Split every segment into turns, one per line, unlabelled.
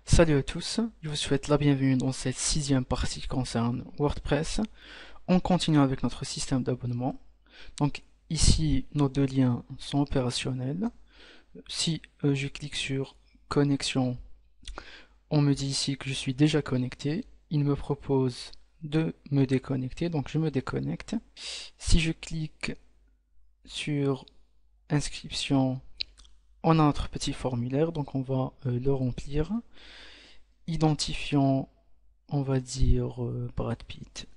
Salut à tous, je vous souhaite la bienvenue dans cette sixième partie qui concerne WordPress. On continue avec notre système d'abonnement. Donc ici, nos deux liens sont opérationnels. Si je clique sur connexion, on me dit ici que je suis déjà connecté. Il me propose de me déconnecter, donc je me déconnecte. Si je clique sur inscription, on a notre petit formulaire, donc on va le remplir. Identifiant, on va dire Brad Pitt.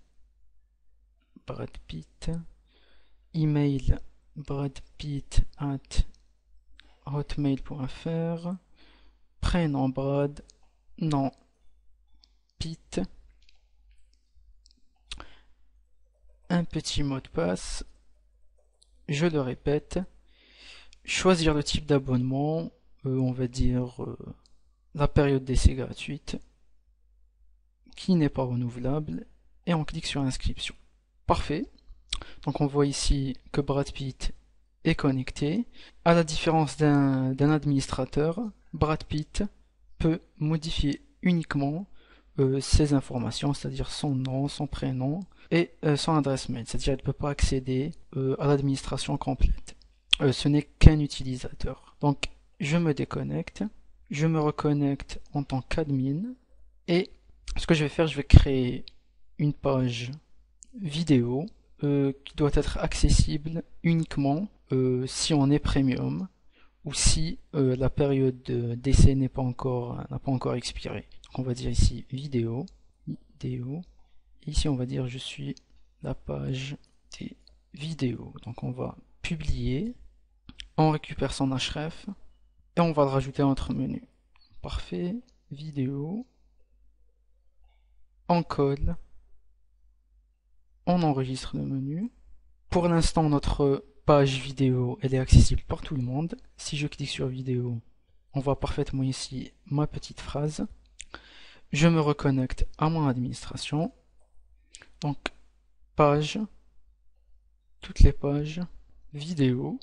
Email bradpitt@hotmail.fr. Prénom Brad, nom Pitt. Un petit mot de passe. Je le répète. Choisir le type d'abonnement. On va dire la période d'essai gratuite qui n'est pas renouvelable. Et on clique sur inscription. Parfait. Donc on voit ici que Brad Pitt est connecté. À la différence d'un administrateur, Brad Pitt peut modifier uniquement ses informations, c'est-à-dire son nom, son prénom et son adresse mail. C'est-à-dire qu'il ne peut pas accéder à l'administration complète. Ce n'est qu'un utilisateur. Donc je me déconnecte, je me reconnecte en tant qu'admin et ce que je vais faire, je vais créer une page vidéo qui doit être accessible uniquement si on est premium ou si la période d'essai n'a pas encore expiré. Donc on va dire ici vidéo. Ici on va dire je suis la page des vidéos. Donc on va publier, on récupère son href et on va le rajouter à notre menu. Parfait, vidéo, on colle, on enregistre le menu. Pour l'instant, notre page vidéo, elle est accessible par tout le monde. Si je clique sur vidéo, on voit parfaitement ici ma petite phrase. Je me reconnecte à mon administration. Donc, page, toutes les pages, vidéo,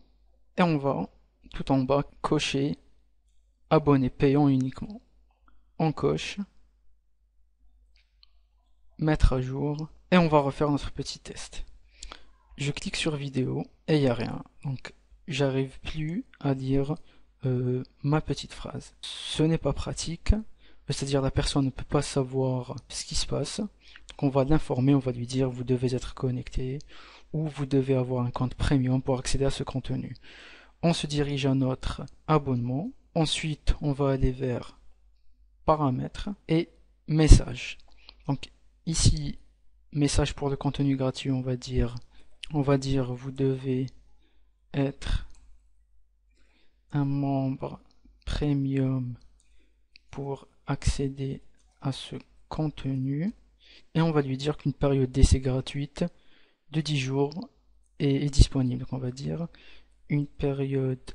et on va tout en bas cocher abonné payant uniquement. On coche, mettre à jour, et on va refaire notre petit test. Je clique sur vidéo et il n'y a rien. Donc j'arrive plus à lire ma petite phrase. Ce n'est pas pratique, c'est-à-dire la personne ne peut pas savoir ce qui se passe. Donc on va l'informer, on va lui dire vous devez être connecté ou vous devez avoir un compte premium pour accéder à ce contenu. On se dirige à notre abonnement. Ensuite, on va aller vers paramètres et messages. Donc ici, message pour le contenu gratuit, on va dire vous devez être un membre premium pour accéder à ce contenu et on va lui dire qu'une période d'essai gratuite de 10 jours est disponible. Donc on va dire une période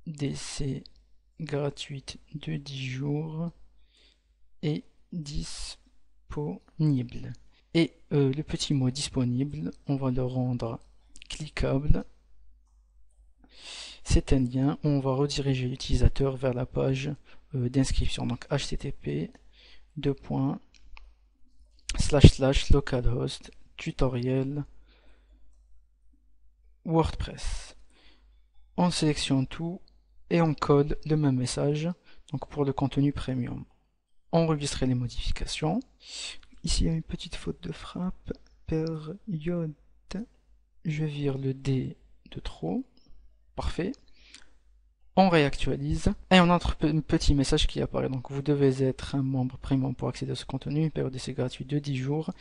d'essai gratuite de 10 jours est disponible. Et le petit mot disponible, on va le rendre cliquable. C'est un lien où on va rediriger l'utilisateur vers la page d'inscription. Donc http://localhost tutoriel WordPress. On sélectionne tout et on colle le même message donc pour le contenu premium. Enregistrer les modifications. Ici, il y a une petite faute de frappe. Période. Je vire le D de trop. Parfait. On réactualise. Et on a un petit message qui apparaît. Donc, vous devez être un membre premium pour accéder à ce contenu. Une période d'essai gratuite de 10 jours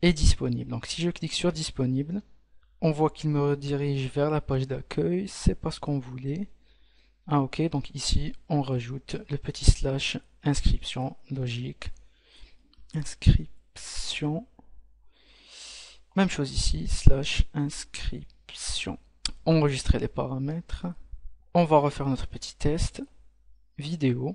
est disponible. Donc, si je clique sur disponible, on voit qu'il me redirige vers la page d'accueil. C'est pas ce qu'on voulait. Ah, ok. Donc, ici, on rajoute le petit slash inscription logique. Inscription. Même chose ici, slash inscription. Enregistrer les paramètres. On va refaire notre petit test. Vidéo.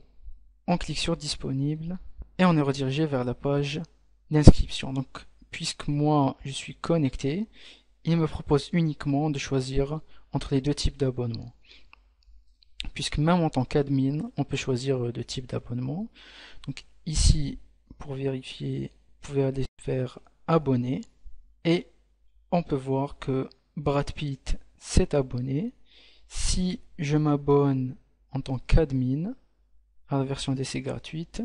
On clique sur disponible. Et on est redirigé vers la page d'inscription. Donc, puisque moi, je suis connecté, il me propose uniquement de choisir entre les deux types d'abonnements. puisque même en tant qu'admin, on peut choisir le type d'abonnement. Donc ici, pour vérifier, vous pouvez aller vers abonner et on peut voir que Brad Pitt s'est abonné. Si je m'abonne en tant qu'admin à la version d'essai gratuite,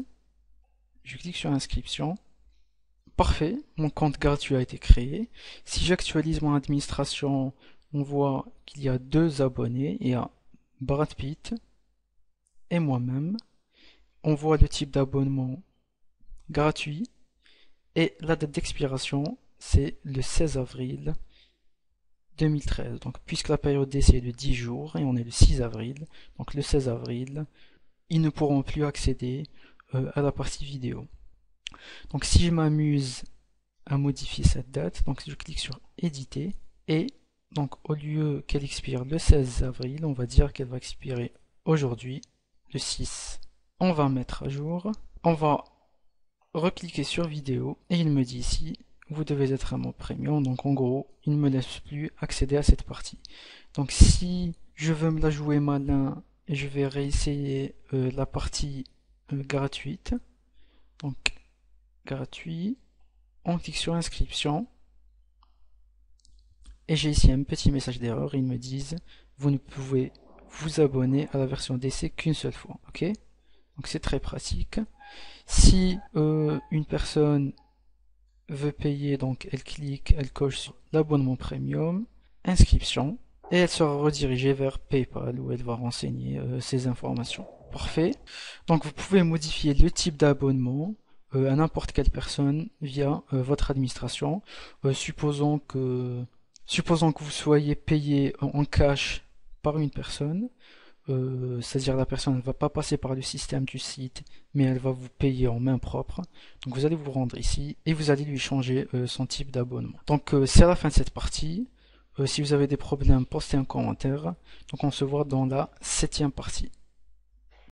je clique sur inscription. Parfait, mon compte gratuit a été créé. Si j'actualise mon administration, on voit qu'il y a 2 abonnés. Il y a Brad Pitt et moi-même. On voit le type d'abonnement gratuit et la date d'expiration, c'est le 16 avril 2013. Donc, puisque la période d'essai est de 10 jours et on est le 6 avril, donc le 16 avril, ils ne pourront plus accéder à la partie vidéo. Donc, si je m'amuse à modifier cette date, donc je clique sur éditer et donc au lieu qu'elle expire le 16 avril, on va dire qu'elle va expirer aujourd'hui, le 6. On va mettre à jour, on va recliquer sur vidéo et il me dit ici vous devez être un membre premium, donc en gros il ne me laisse plus accéder à cette partie. Donc si je veux me la jouer malin et je vais réessayer la partie gratuite, donc gratuit, on clique sur inscription et j'ai ici un petit message d'erreur. Ils me disent vous ne pouvez vous abonner à la version d'essai qu'une seule fois. Ok, donc c'est très pratique. Si une personne veut payer, donc elle clique, elle coche sur l'abonnement premium, inscription, et elle sera redirigée vers PayPal où elle va renseigner ses informations. Parfait. Donc vous pouvez modifier le type d'abonnement à n'importe quelle personne via votre administration. Supposons que vous soyez payé en cash par une personne, c'est-à-dire la personne ne va pas passer par le système du site, mais elle va vous payer en main propre. Donc vous allez vous rendre ici et vous allez lui changer son type d'abonnement. Donc c'est à la fin de cette partie. Si vous avez des problèmes, postez un commentaire. Donc on se voit dans la 7e partie.